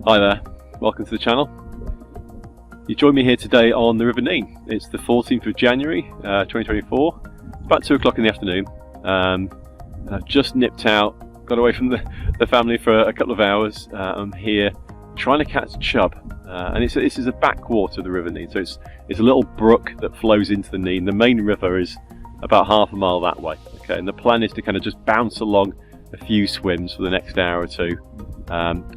Hi there, welcome to the channel. You join me here today on the River Nene. It's the 14th of January 2024. It's about 2 o'clock in the afternoon. And I've just nipped out, got away from the family for a couple of hours. I'm here trying to catch chub. And this is a backwater of the River Nene, so it's a little brook that flows into the Nene. The main river is about half a mile that way. Okay, and the plan is to kind of just bounce along a few swims for the next hour or two,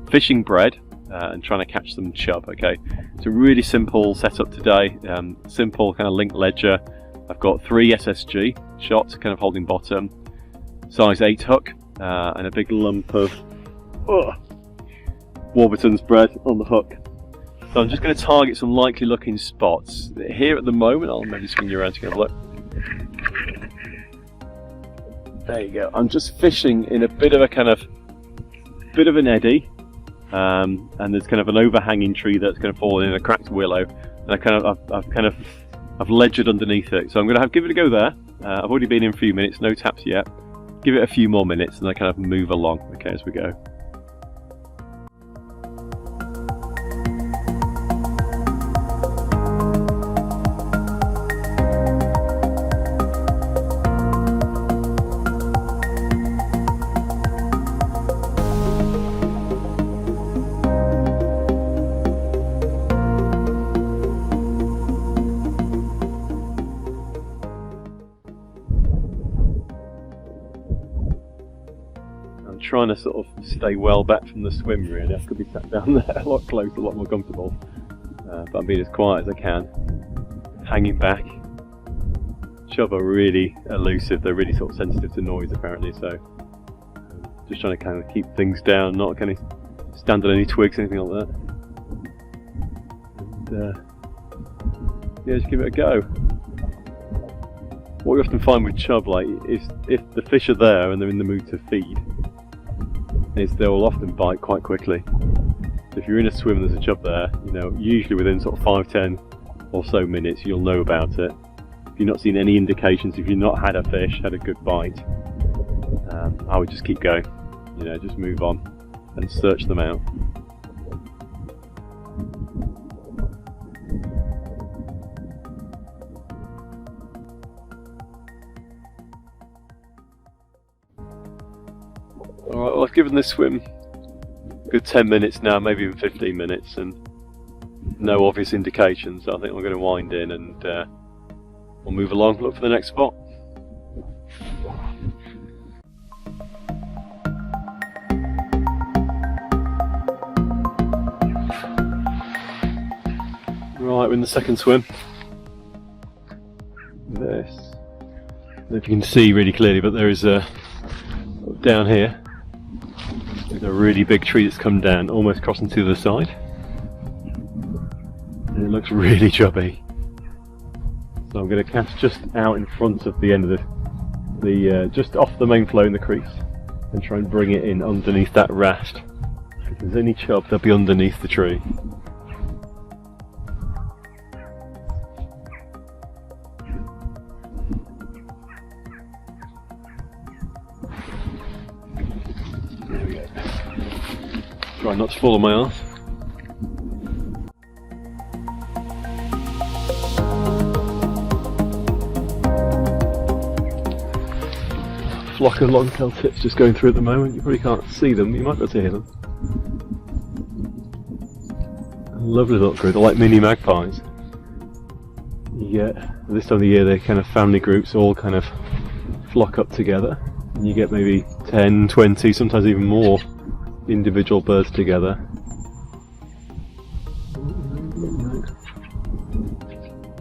fishing bread and trying to catch some chub. Okay, it's a really simple setup today, simple kind of link ledger. I've got 3 SSG shots kind of holding bottom, size 8 hook, and a big lump of Warburton's bread on the hook. So I'm just going to target some likely looking spots here at the moment. I'll maybe swing you around to get a look. There you go. I'm just fishing in a bit of an eddy, and there's kind of an overhanging tree that's going to fall in a cracked willow, and I've ledgered underneath it. So I'm going to give it a go there. I've already been in a few minutes, no taps yet. Give it a few more minutes, and I kind of move along. Okay, as we go. Trying to sort of stay well back from the swim really. I could be sat down there a lot closer, a lot more comfortable, but I'm being as quiet as I can, hanging back. Chub are really elusive, they're really sort of sensitive to noise apparently, so just trying to kind of keep things down, not kind of stand on any twigs, anything like that. And yeah, just give it a go. What we often find with chub, like, is if the fish are there and they're in the mood to feed, is they will often bite quite quickly. So if you're in a swim and there's a chub there, you know, usually within sort of 5-10 or so minutes you'll know about it. If you've not seen any indications, if you've not had a fish, had a good bite, I would just keep going. You know, just move on and search them out. Alright, well I've given this swim a good 10 minutes now, maybe even 15 minutes, and no obvious indications. So I think I'm going to wind in and we'll move along, look for the next spot. Right, we're in the second swim. This, I don't know if you can see really clearly, but there is a down here. There's a really big tree that's come down, almost crossing to the side, and it looks really chubby. So I'm going to cast just out in front of the end of the just off the main flow in the crease, and try and bring it in underneath that raft. If there's any chub, they'll be underneath the tree. Try not to fall on my arse. Flock of long-tailed tits just going through at the moment. You probably can't see them, you might be able to hear them. Lovely little group, they're like mini magpies. You get, this time of the year, they're kind of family groups all kind of flock up together. And you get maybe 10, 20, sometimes even more individual birds together.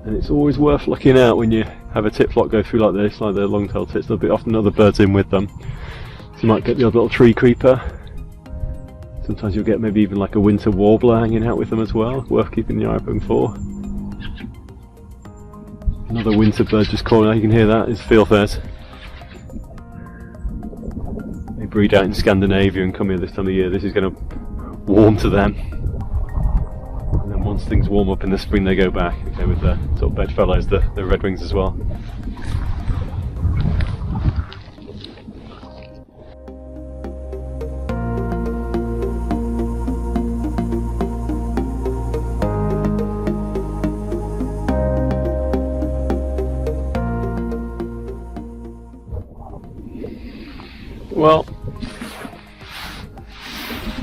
And it's always worth looking out when you have a tit flock go through like this, like the long-tailed tits. There'll be often other birds in with them, so you might get the odd little tree creeper. Sometimes you'll get maybe even like a winter warbler hanging out with them as well, worth keeping your eye open for. Another winter bird just calling out, you can hear that, is Fieldfares. They breed out in Scandinavia and come here this time of year. This is going to warm to them, and then once things warm up in the spring they go back. Okay, with the sort of bedfellows, the redwings as well.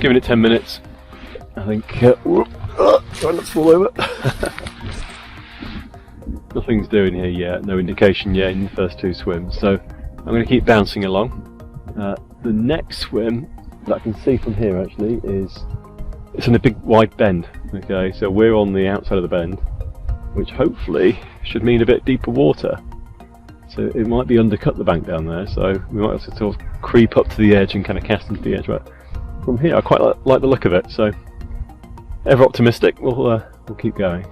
giving it 10 minutes. I think. Try not to fall over. Nothing's doing here yet, no indication yet in the first 2 swims, so I'm going to keep bouncing along. The next swim that I can see from here actually is it's in a big wide bend. Okay, so we're on the outside of the bend, which hopefully should mean a bit deeper water. So it might be undercut the bank down there, so we might have to sort of creep up to the edge and kind of cast into the edge. But from here I quite like the look of it, so ever optimistic, we'll keep going.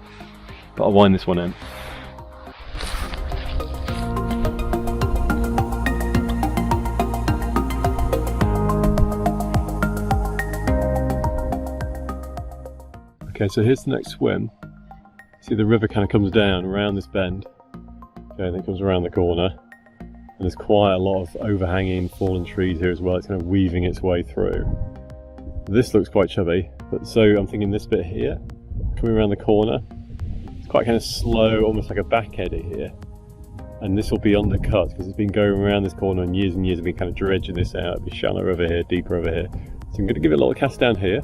But I'll wind this one in. Okay, so here's the next swim. See, the river kind of comes down around this bend. Okay, and then it comes around the corner. And there's quite a lot of overhanging fallen trees here as well. It's kind of weaving its way through. This looks quite chubby, but so I'm thinking this bit here, coming around the corner, it's quite kind of slow, almost like a back eddy here. And this will be undercut because it's been going around this corner and years have been kind of dredging this out. It'll be shallower over here, deeper over here. So I'm going to give it a little cast down here,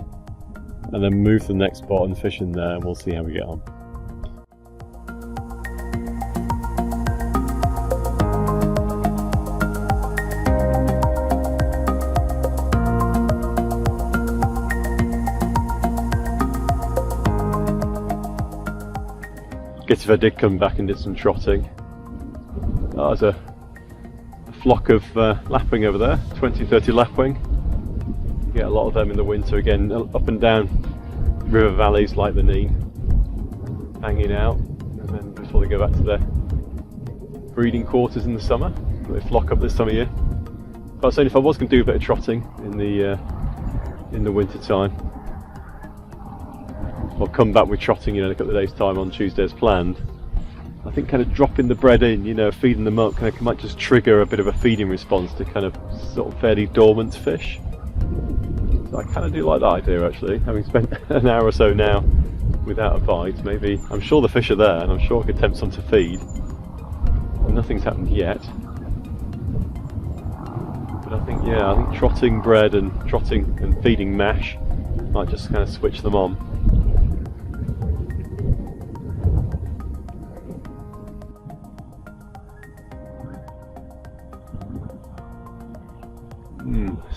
and then move to the next spot and fish in there, and we'll see how we get on. Guess if I did come back and did some trotting. Oh, there's a flock of lapwing over there, 20-30 lapwing. You get a lot of them in the winter again, up and down river valleys like the Nene, hanging out, and then before they go back to their breeding quarters in the summer. They flock up this time of year. But I was saying, if I was going to do a bit of trotting in the winter time, I'll come back with trotting, in a couple of days' time on Tuesday as planned. I think kind of dropping the bread in, feeding them up, kind of might just trigger a bit of a feeding response to kind of sort of fairly dormant fish. So I kind of do like that idea actually, having spent an hour or so now without a bite. Maybe, I'm sure the fish are there and I'm sure I could tempt some to feed. And nothing's happened yet. But I think trotting bread and trotting and feeding mash might just kind of switch them on.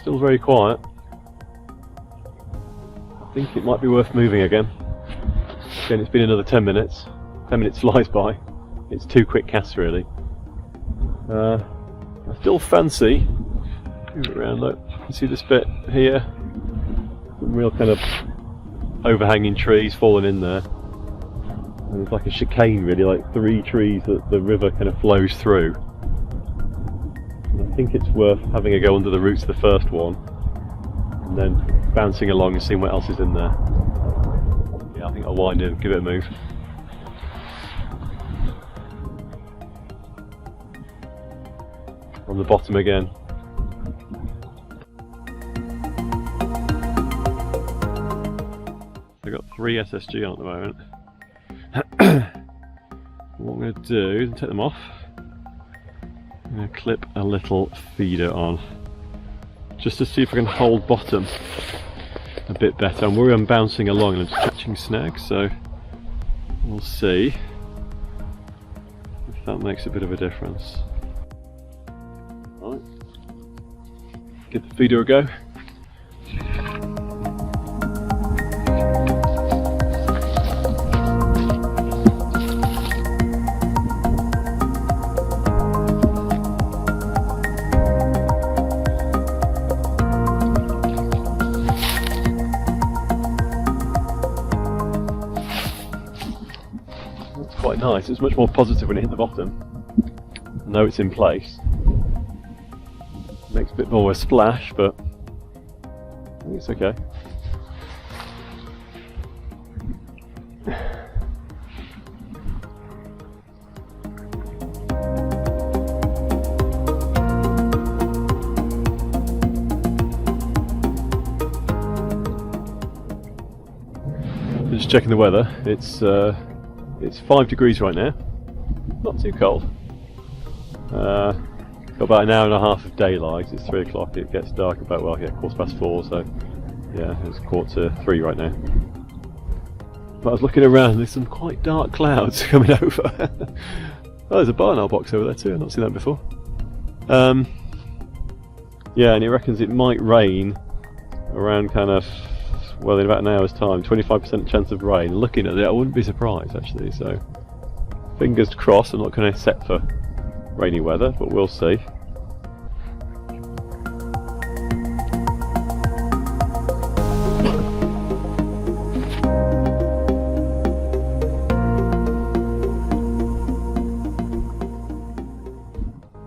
Still very quiet. I think it might be worth moving again. Again, it's been another 10 minutes. 10 minutes flies by. It's 2 quick casts really. I still fancy, move it around, look, you see this bit here? Some real kind of overhanging trees falling in there. And it's like a chicane really, like 3 trees that the river kind of flows through. I think it's worth having a go under the roots of the first one and then bouncing along and seeing what else is in there. Yeah, I think I'll wind in, give it a move. On the bottom again. I've got 3 SSG on at the moment. What I'm going to do is take them off. I'm going to clip a little feeder on just to see if I can hold bottom a bit better. I'm worried I'm bouncing along and I'm just catching snags, so we'll see if that makes a bit of a difference. Right, give the feeder a go. Quite nice. It's much more positive when it hit the bottom. I know it's in place. Makes a bit more of a splash, but I think it's okay. Just checking the weather. It's 5 degrees right now, not too cold. Got about an hour and a half of daylight. It's 3 o'clock, it gets dark about, 4:15, so Yeah, it's 2:45 right now. But I was looking around, there's some quite dark clouds coming over. Oh, there's a barn owl box over there too, I've not seen that before. Yeah, and he reckons it might rain around kind of, well, in about an hour's time, 25% chance of rain. Looking at it, I wouldn't be surprised actually, so fingers crossed. I'm not going to set for rainy weather, but we'll see.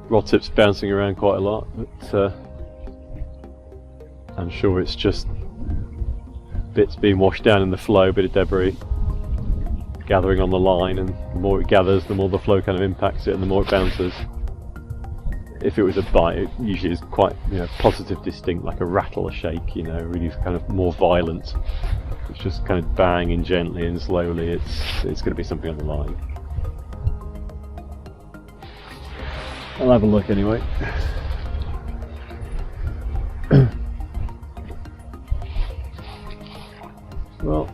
Rod tip's bouncing around quite a lot, but I'm sure it's just bits being washed down in the flow, a bit of debris gathering on the line, and the more it gathers, the more the flow kind of impacts it and the more it bounces. If it was a bite, it usually is quite, you know, positive, distinct, like a rattle, a shake, you know, really kind of more violent. It's just kind of banging gently and slowly, it's going to be something on the line. I'll have a look anyway. Well,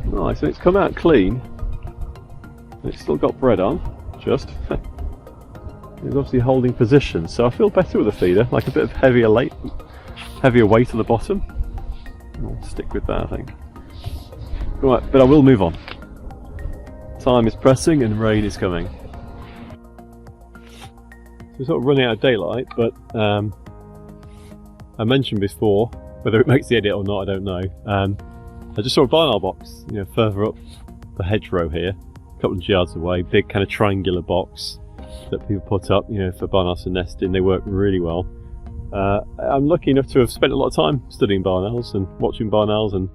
nice, so it's come out clean. It's still got bread on, just. It's obviously holding position, so I feel better with the feeder, like a bit of heavier weight on the bottom. I'll stick with that, I think. Right, but I will move on. Time is pressing and rain is coming. We're sort of running out of daylight, but I mentioned before, whether it makes the edit or not, I don't know. I just saw a barn owl box, you know, further up the hedgerow here, a couple of yards away. Big kind of triangular box that people put up, you know, for barn owls to nest in. They work really well. I'm lucky enough to have spent a lot of time studying barn owls and watching barn owls and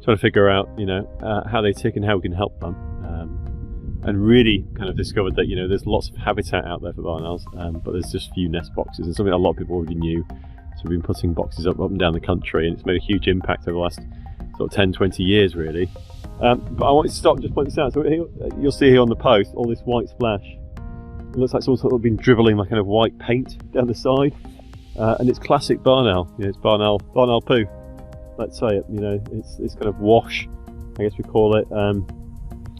trying to figure out, you know, how they tick and how we can help them. And really kind of discovered that, you know, there's lots of habitat out there for barn owls, but there's just few nest boxes, and something a lot of people already knew. So we've been putting boxes up and down the country, and it's made a huge impact over the last sort of 10-20 years really. But I wanted to stop and just point this out. So here, you'll see here on the post all this white splash. It looks like someone's sort of been dribbling like kind of white paint down the side, and it's classic barn owl. You know, it's barn owl poo. Let's say it. You know, it's kind of wash, I guess we call it.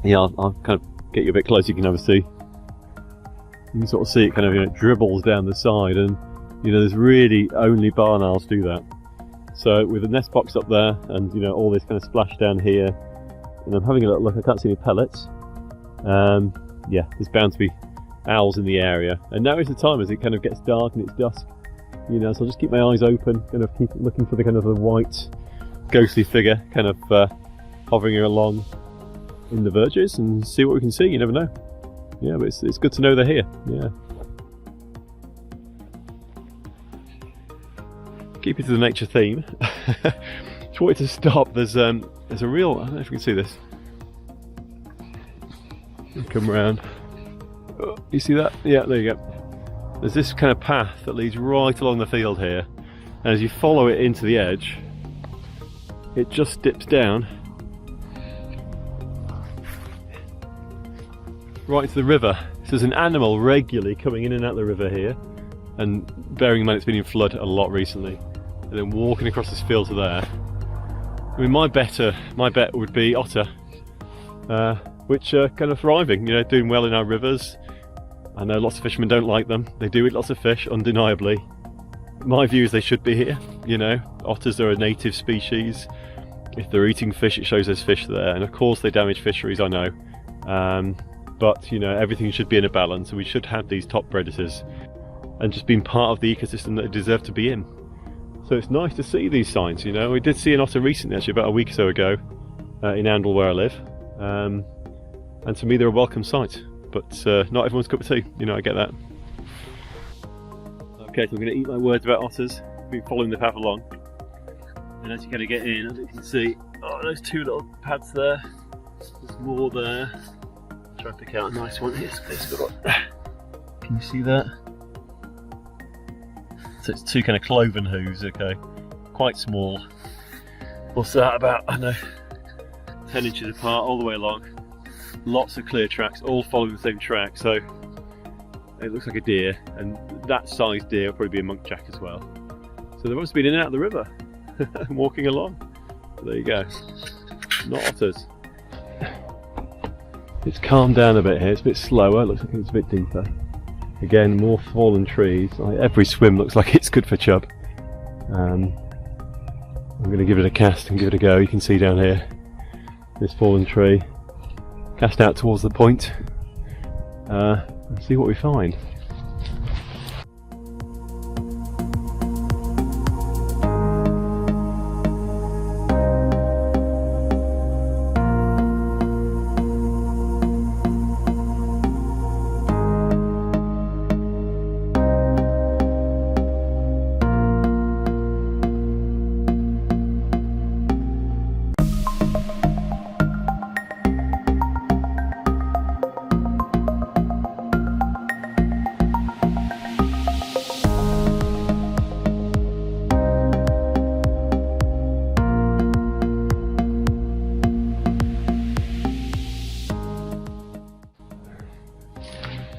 Yeah, I'll kind of get you a bit closer. You can obviously, you can sort of see it kind of, you know, dribbles down the side, and you know, there's really only barn owls do that. So with the nest box up there, and you know, all this kind of splash down here, and I'm having a little look. I can't see any pellets. Yeah, there's bound to be owls in the area, and now is the time as it kind of gets dark and it's dusk. You know, so I'll just keep my eyes open, kind of keep looking for the kind of the white, ghostly figure, kind of hovering along in the verges, and see what we can see. You never know. Yeah, but it's good to know they're here. Yeah. Keep it to the nature theme. Just wanted to stop. There's a real, I don't know if you can see this. Come around. Oh, you see that? Yeah, there you go. There's this kind of path that leads right along the field here, and as you follow it into the edge, it just dips down right into the river. So there's an animal regularly coming in and out of the river here, and bearing in mind it's been in flood a lot recently, and then walking across this field to there. I mean, my bet would be otter, which are kind of thriving, you know, doing well in our rivers. I know lots of fishermen don't like them. They do eat lots of fish, undeniably. My view is they should be here. You know, otters are a native species. If they're eating fish, it shows there's fish there, and of course they damage fisheries, I know. But you know, everything should be in a balance, and we should have these top predators and just being part of the ecosystem that they deserve to be in. So it's nice to see these signs. You know, we did see an otter recently, actually about a week or so ago, in Andal where I live, and to me they're a welcome sight, but not everyone's cup of tea. You know, I get that. Okay, so I'm going to eat my words about otters. I've been following the path along, and as you kind of get in, as you can see, oh, those two little pads there. There's more there. Try and pick out a nice one here. Can you see that? So it's two kind of cloven hooves, okay, quite small. What's that, about, I don't know, 10 inches apart all the way along. Lots of clear tracks, all following the same track, so it looks like a deer, and that size deer will probably be a muntjac as well. So they've obviously been in and out of the river. walking along. There you go. Not otters. It's calmed down a bit here, it's a bit slower, looks like it's a bit deeper. Again, more fallen trees. Every swim looks like it's good for chub. I'm going to give it a cast and give it a go. You can see down here this fallen tree. Cast out towards the point and see what we find.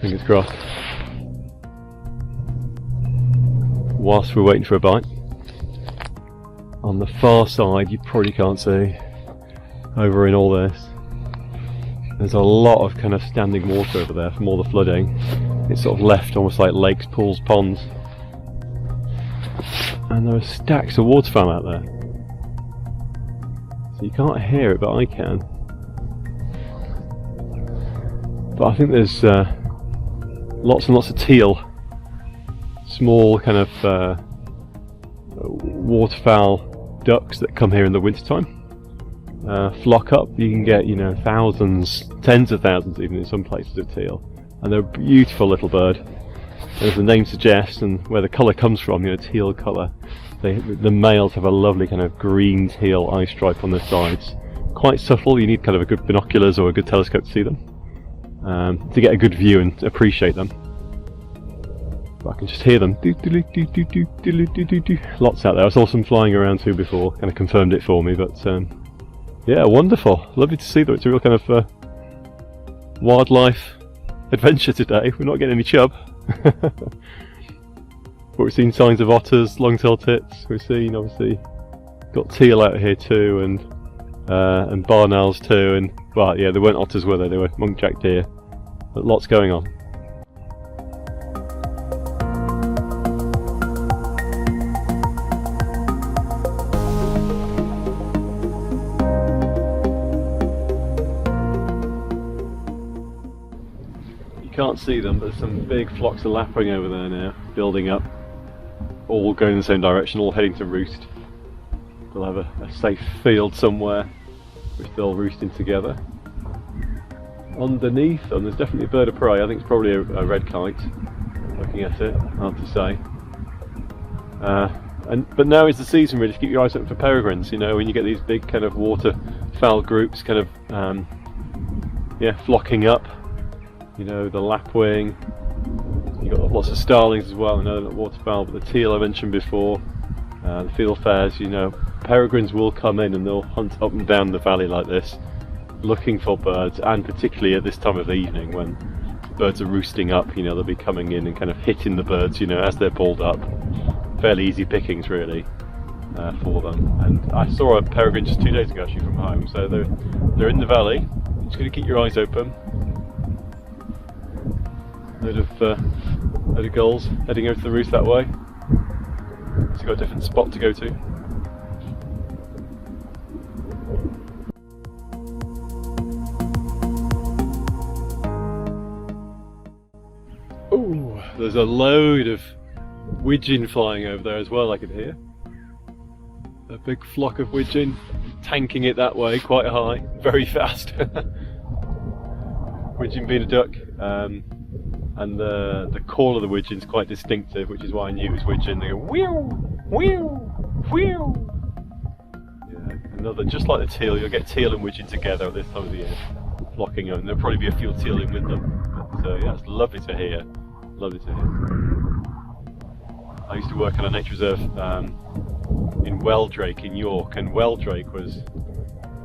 Fingers crossed. Whilst we're waiting for a bite, on the far side, you probably can't see, over in all this, there's a lot of kind of standing water over there from all the flooding. It's sort of left almost like lakes, pools, ponds. And there are stacks of waterfowl out there. So you can't hear it, but I can. But I think there's lots and lots of teal, small kind of waterfowl ducks that come here in the wintertime. Flock up. You can get, you know, thousands, tens of thousands even in some places of teal, and they're a beautiful little bird. As the name suggests, and where the colour comes from, you know, teal colour. The males have a lovely kind of green teal eye stripe on their sides. Quite subtle. You need kind of a good binoculars or a good telescope to see them. To get a good view and appreciate them. But I can just hear them. Lots out there. I saw some flying around too before, kind of confirmed it for me, but yeah, wonderful. Lovely to see that it's a real kind of wildlife adventure today. We're not getting any chub. But we've seen signs of otters, long-tailed tits. We've seen, obviously, got teal out here too, and barn owls too, and well, yeah, they weren't otters, were they? They were Muntjac Deer. But lots going on. You can't see them, but there's some big flocks of lapwing over there now, building up, all going in the same direction, all heading to roost. They'll have a safe field somewhere, which they'll roost in together. Underneath them, there's definitely a bird of prey. I think it's probably a red kite. Looking at it, hard to say. But now is the season really to keep your eyes open for peregrines. You know, when you get these big kind of waterfowl groups, kind of yeah, flocking up. You know, the lapwing. You got lots of starlings as well. I know they're not waterfowl, but the teal I mentioned before. The fieldfares. You know, peregrines will come in and they'll hunt up and down the valley like this, looking for birds, and particularly at this time of the evening when birds are roosting up, you know, they'll be coming in and kind of hitting the birds, you know, as they're balled up. Fairly easy pickings really for them. And I saw a peregrine just 2 days ago actually from home, so they're in the valley. Just going to keep your eyes open. Load of gulls heading over to the roost that way. So you've got a different spot to go to. Ooh, there's a load of widgeon flying over there as well, I can hear. A big flock of widgeon, tanking it that way, quite high, very fast. Widgeon being a duck, and the call of the widgeon is quite distinctive, which is why I knew it was widgeon. They go whew, whew, whew. Yeah, another, just like the teal, you'll get teal and widgeon together at this time of the year, flocking on. There'll probably be a few teal in with them. So yeah, it's lovely to hear. Lovely to hear. I used to work on a nature reserve in Wheldrake in York, and Wheldrake was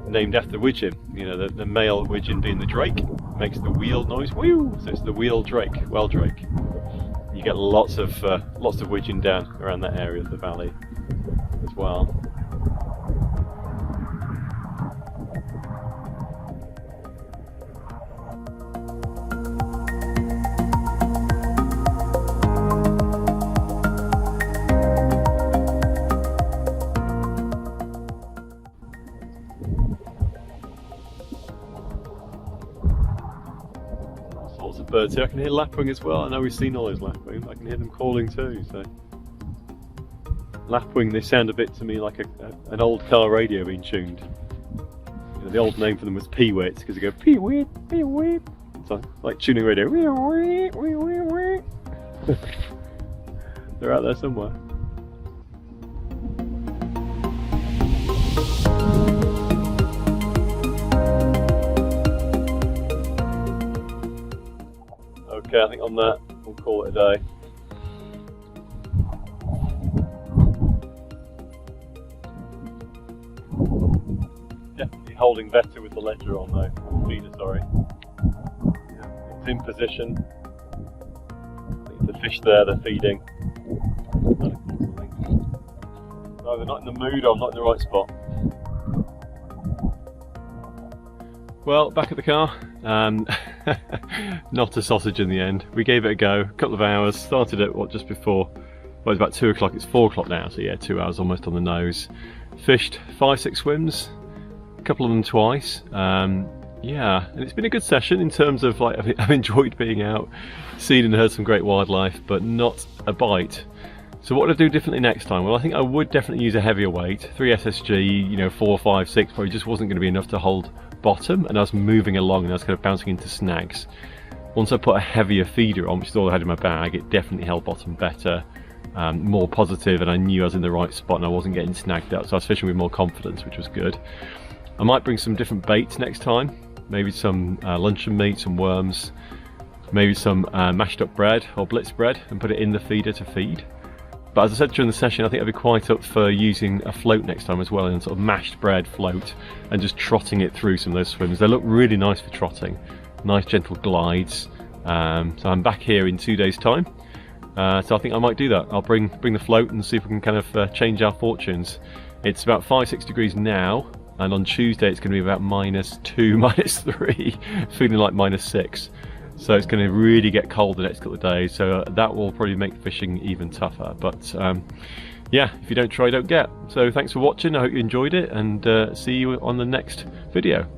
named after widgeon. You know, the male widgeon being the drake makes the wheel noise, whew, so it's the wheel drake, Wheldrake. You get lots of widgeon down around that area of the valley as well. lots of birds here. I can hear Lapwing as well. I know we've seen all those Lapwing. I can hear them calling too. So Lapwing, they sound a bit to me like an old car radio being tuned. You know, the old name for them was peewit, because they go peewit, peewit. So like tuning radio. They're out there somewhere. Okay, I think on that we'll call it a day. Definitely holding better with the ledger on though, feeder, sorry. It's in position. I think the fish there, they're feeding. No, they're not in the mood, or I'm not in the right spot. Well, back at the car. Not a sausage in the end. We gave it a go, a couple of hours, started at what, just before, well, it was about 2 o'clock, it's 4 o'clock now, so yeah, 2 hours almost on the nose. Fished 5-6 swims, a couple of them twice. Yeah, and it's been a good session in terms of, like, I've enjoyed being out, seen and heard some great wildlife, but not a bite. So what would I do differently next time? Well, I think I would definitely use a heavier weight. 3 SSG, you know, 4, 5, 6 probably just wasn't going to be enough to hold bottom, and I was moving along and I was kind of bouncing into snags. Once I put a heavier feeder on, which is all I had in my bag, it definitely held bottom better, more positive, and I knew I was in the right spot and I wasn't getting snagged up, so I was fishing with more confidence, which was good. I might bring some different baits next time, maybe some luncheon meat, some worms, maybe some mashed up bread or blitz bread, and put it in the feeder to feed. But as I said during the session, I think I'd be quite up for using a float next time as well, and sort of mashed bread float, and just trotting it through some of those swims. They look really nice for trotting, nice gentle glides. So I'm back here in 2 days' time, so I think I might do that. I'll bring the float and see if we can kind of change our fortunes. It's about 5-6 degrees now, and on Tuesday it's going to be about -2, -3, feeling like -6. So it's going to really get cold the next couple of days, so that will probably make fishing even tougher. But yeah, if you don't try, don't get. So thanks for watching, I hope you enjoyed it, and see you on the next video.